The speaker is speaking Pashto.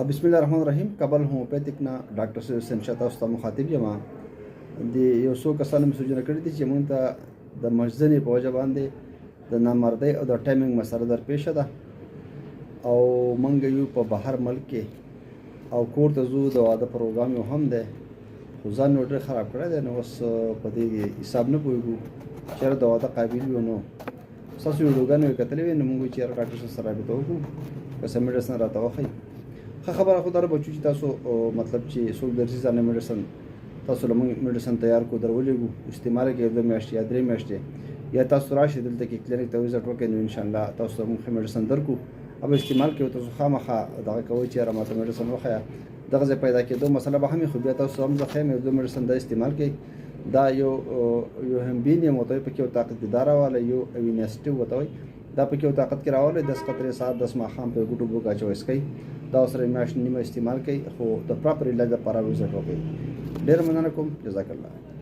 बिस्मिल्लाह रहमान रहीम कबल होम्योपैथिक ना डॉक्टर से संशता उस्ता मुखातिब जमा د یو څو کسانو مې سوچونه کړي دي چې موږ ته د مجزنې په وجه باندې د نامردۍ او د ټایمینګ مسله درپېښه ده او موږ یو په بهر ملک کې او کور ته ځو د واده پروګرام یو هم دی خو ځان مې ډېر خراب کړی دی نو اوس په دې حساب نه پوهېږو چېرې د واده قابل یو نو ستاسو ویډیوګانې مې کتلې وې نو موږ وایو چېرې ډاکټر سره رابطه وکړو که څه میډیسن راته وښایي ښه خبره خو دا بچو چې تاسو مطلب چې څوک درځي ځانه میډیسن تاسو له موږ میډیسن تیار کو درولېږو استعمال کې 2 میاشتې یا 3 میاشتې یا تاسو راشئ دلته کې کلینیک ته وزټ وکړئ نو انشاءالله تاسو ته موږ ښه میډیسن درکو अब استعمال کې تاسو خامخا دغه کوئ چې راته میډیسن وښایه دغه ځای پیدا کېدو مسله به هم خو بیا تاسو هم زه ښیم 2 میډیسن دا استعمال کوئ دا یو همبین یم ورته وایي پکې یو طاقت دار راواله یو اوینیسټیو ورته وایي دا پکې یو طاقت کې راواله 10 قطرې ساعت 10 ماښام په ګوټو بوکا چويس کوي دا سره میاشت نیمه استعمال کوي خو د پراپر علاج لپاره وزټ وکړئ ډېر مننه کوم جزاک الله